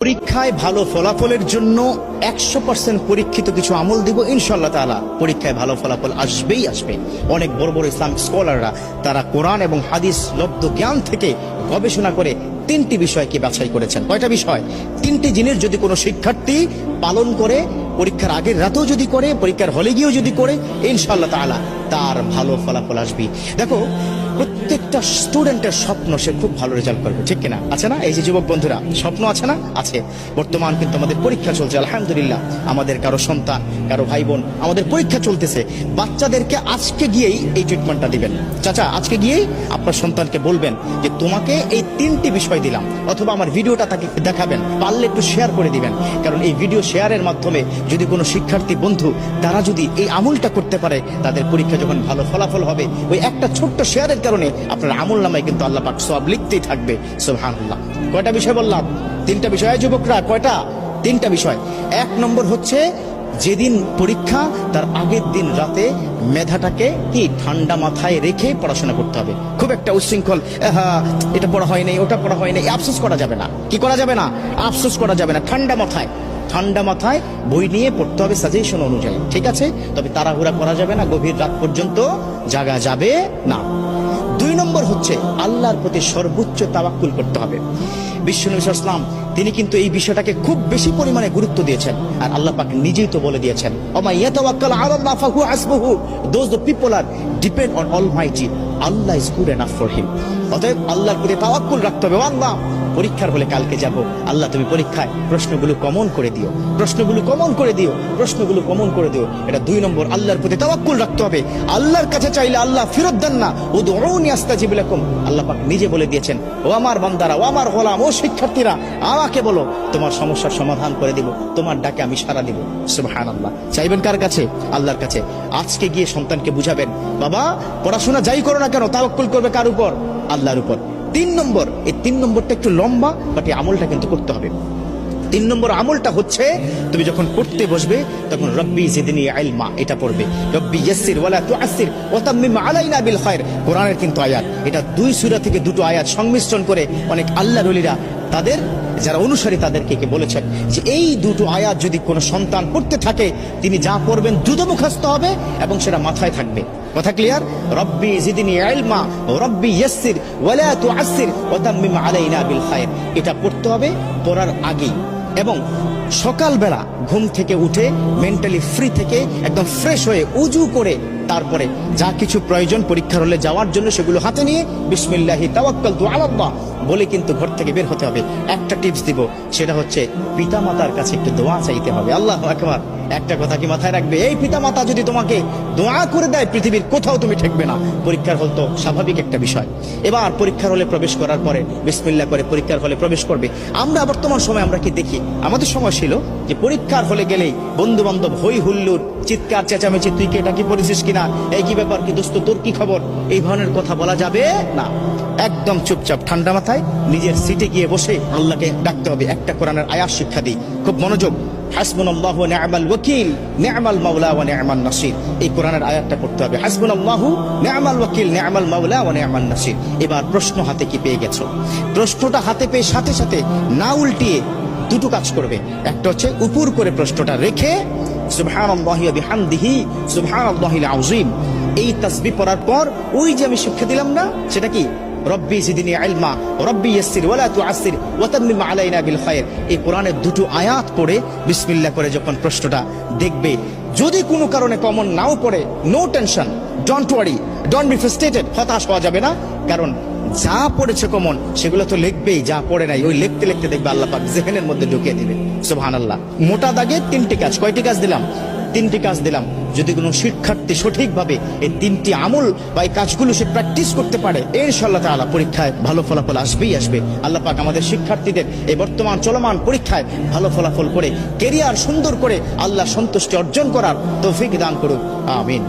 পরীক্ষায় ভালো ফলাফলের জন্য 100% পরীক্ষিত কিছু আমল দিব ইনশাআল্লাহ তাআলা। পরীক্ষায় ভালো ফলাফল আসবেই আসবে। অনেক বড় বড় ইসলামিক স্কলাররা তারা কোরআন এবং হাদিস লব্ধ জ্ঞান থেকে গবেষণা করে 3টি বিষয়কে বাছাই করেছেন। কয়টা বিষয়? 3টি জিনিস যদি কোনো শিক্ষার্থী পালন করে, পরীক্ষার আগের রাতেও যদি করে, পরীক্ষার হলে গিয়েও যদি করে, ইনশাআল্লাহ তাআলা তার ভালো ফলাফল আসবে। দেখো, প্রত্যেকটা স্টুডেন্টের স্বপ্ন সে খুব ভালো রেজাল্ট করবে, ঠিক কিনা? আছে না? এই যে যুবক বন্ধুরা, স্বপ্ন আছে না? আছে। বর্তমান কিন্তু আমাদের পরীক্ষা চলছে, আলহামদুলিল্লাহ। আমাদের কারো সন্তান, কারো ভাই বোন, আমাদের পরীক্ষা চলতেছে। বাচ্চাদেরকে আজকে গিয়েই এই ট্রিটমেন্টটা দিবেন। চাচা, আজকে গিয়েই আপনার সন্তানকে বলবেন যে তোমাকে এই 3টি বিষয় দিলাম, অথবা আমার ভিডিওটা তাকে দেখাবেন, পারলে একটু শেয়ার করে দিবেন। কারণ এই ভিডিও শেয়ারের মাধ্যমে যদি কোনো শিক্ষার্থী বন্ধু তারা যদি এই আমলটা করতে পারে, তাদের পরীক্ষা যখন ভালো ফলাফল হবে, ওই একটা ছোট্ট শেয়ারের কারণে আপনার আমল নামায় কিন্তু আল্লাহ পাক সওয়াব লিখতেই থাকবে। সুবহানাল্লাহ। কয়টা বিষয় বললাম? 3টা বিষয়। যুবকরা, কয়টা? 3টা বিষয়। 1 নম্বর হচ্ছে, যেদিন পরীক্ষা তার আগের দিন রাতে মেধাটাকে কি ঠান্ডা মাথায় রেখে পড়াশোনা করতে হবে। খুব একটা উচ্ছৃঙ্খল, এটা পড়া হয় নাই, ওটা পড়া হয় নাই, আফসোস করা যাবে না। কি করা যাবে না? আফসোস করা যাবে না। ঠান্ডা মাথায় বই নিয়ে পড়তে হবে সাজেশন অনুযায়ী, ঠিক আছে? তবে তাড়াহুড়া করা যাবে না, গভীর রাত পর্যন্ত জাগা যাবে না। 2 নম্বর হচ্ছে, আল্লাহর প্রতি সর্বোচ্চ তাওয়াক্কুল করতে হবে। বিশ্বনবী সাল্লাল্লাহু আলাইহি ওয়াসাল্লাম তিনি কিন্তু এই বিষয়টাকে খুব বেশি পরিমাণে গুরুত্ব দিয়েছেন। আর আল্লাহ পাক নিজেই তো বলে দিয়েছেন, ওমা ইয়াতাওয়াক্কাল আলাল্লাহ ফাহুয়া হাসবুহু, those the people are depend on almighty, Allah is good enough for him. অতএব আল্লাহর প্রতি তাওয়াক্কুল রাখতে হবে। আল্লাহ, পরীক্ষার হলে কালকে যাব, আল্লাহ তুমি পরীক্ষায় প্রশ্নগুলো কমন করে দিও, প্রশ্নগুলো কমন করে দিও, প্রশ্নগুলো কমন করে দিও। এটা 2 নম্বর, আল্লাহর প্রতি তাওয়াক্কুল রাখতে হবে। আল্লাহর কাছে চাইলে আল্লাহ ফেরত দেন না। উদউনি আস্তাজিব লাকুম, আল্লাহ পাক নিজে বলে দিয়েছেন, ও আমার বান্দারা, ও আমার গোলাম, ও শিক্ষার্থীরা, আমাকে বলো, তোমার সমস্যার সমাধান করে দিব, তোমার ডাকে আমি সাড়া দিব। সুবহানাল্লাহ। চাইবেন কার কাছে? আল্লাহর কাছে। আজকে গিয়ে সন্তানকে বুঝাবেন, বাবা পড়াশোনা যাই করো না কেন, তাওয়াক্কুল করবে কার উপর? আল্লাহর উপর। 3 নম্বর, এই 3 নম্বরটা একটু লম্বা, বাট এই আমলটা কিন্তু করতে হবে। 3 নম্বর আমলটা হচ্ছে, তুমি যখন পড়তে বসবে তখন রব্বি জিদনি ইলমা এটা পড়বে। রব্বি ইয়াসসির ওয়ালা তুআসসির ওয়া তাম্মিম আলাইনা বিল খায়র, কোরআনের কিন্তু আয়াত। এটা 2 সূরা থেকে 2টো আয়াত সংমিশ্রণ করে অনেক আল্লাহর ওলিরা তাদের যারা অনুসারী তাদেরকে বলেছেন যে এই 2টো আয়াত যদি কোনো সন্তান পড়তে থাকে, তিনি যা পড়বেন দ্রুত মুখস্থ হবে এবং সেটা মাথায় থাকবে। কথা ক্লিয়ার? রব্বি জিদনি ইলমা, রব্বি ইয়াসসির ওয়ালা তুআসসির ওয়া তাম্মিম আলাইনা বিল খায়র, এটা পড়তে হবে পড়ার আগেই। এবং সকালবেলা ঘুম থেকে উঠে মেন্টালি ফ্রি থেকে একদম ফ্রেশ হয়ে উজু করে তারপরে যা কিছু প্রয়োজন পরীক্ষার হলে যাওয়ার জন্য সেগুলো হাতে নিয়ে বিসমিল্লাহি তাওয়াক্কালতু আলাল্লাহ বলে কিন্তু ঘর থেকে বের হতে হবে। একটা টিপস দিব, সেটা হচ্ছে পিতামাতার কাছে একটু দোয়া চাইতে হবে। আল্লাহু আকবার। একটা কথা কি মাথায় রাখবে, এই পিতামাতা যদি তোমাকে দোয়া করে দেয়, পৃথিবীর কোথাও তুমি ঠেকবে না। পরীক্ষার হল তো স্বাভাবিক একটা বিষয়। এবার পরীক্ষার হলে প্রবেশ করার পরে বিসমিল্লাহ করে পরীক্ষার হলে প্রবেশ করবে। আমরা বর্তমান সময় আমরা কি দেখি, আমাদের সময় ছিল যে পরীক্ষার হলে গেলেই বন্ধু বান্ধব হই হুল্লোড়, চিৎকার চেঁচামেচি, তুই কি এটা কি পড়েছিস কিনা, এই কি ব্যাপার, কি দোস্ত তোর কি খবর, এই ধরনের কথা বলা যাবে না। একদম চুপচাপ ঠান্ডা মাথায় নিজের সিটে গিয়ে বসে আল্লাহকে ডাকতে হবে। একটা কোরআনের আয়াত শিক্ষা দিই, খুব মনোযোগ। হাসবুনাল্লাহু ওয়া নি'মাল ওয়াকিল, নি'মাল মাওলা ওয়া নি'মান নাসির, এই কোরআনের আয়াতটা পড়তে হবে। হাসবুনাল্লাহু নি'মাল ওয়াকিল, নি'মাল মাওলা ওয়া নি'মান নাসির। এবার প্রশ্ন হাতে কি পেয়ে গেছো? প্রশ্নটা হাতে পেয়ে সাথে সাথে না উল্টিয়ে 2টো কাজ করবে। একটা হচ্ছে উপর করে প্রশ্নটা রেখে সুবহানাল্লাহি ওয়া বিহামদিহি সুবহানাল্লাহিল আযীম, এই তাসবিহ পড়ার পর ওই যে আমি শিক্ষা দিলাম না, সেটা কি রব্বি জিদনি ইলমা, রব্বি ইয়াসসির ওয়ালা তুআসসির ওয়া তাম্মিম আলাইনা বিল খায়র, এই কোরআনের 2টো আয়াত পড়ে বিসমিল্লাহ করে যখন প্রশ্নটা দেখবে, যদি কোনো কারণে কমন নাও পড়ে, no tension, don't worry, don't be frustrated, হতাশ হওয়া যাবে না। কারণ যা পড়েছে কমন সেগুলো তো লিখবেই, যা পড়ে নাই ওই লিখতে লিখতে দেখবে আল্লাহ পাক জেহেনের মধ্যে ঢুকিয়ে দিবে। সুবহানাল্লাহ। মোটা দাগে 3টি কাজ। কয়টি কাজ দিলাম? 3টি কাজ দিলাম। যদি কোনো শিক্ষার্থী সঠিকভাবে এই 3টি আমল বা এই কাজগুলো সে প্র্যাকটিস করতে পারে, ইনশাআল্লাহ তাআলা পরীক্ষায় ভালো ফলাফল আসবেই আসবে। আল্লাহ পাক আমাদের শিক্ষার্থীদের এই বর্তমান চলমান পরীক্ষায় ভালো ফলাফল করে কেরিয়ার সুন্দর করে আল্লাহ সন্তুষ্টি অর্জন করার তৌফিক দান করুক। আমিন।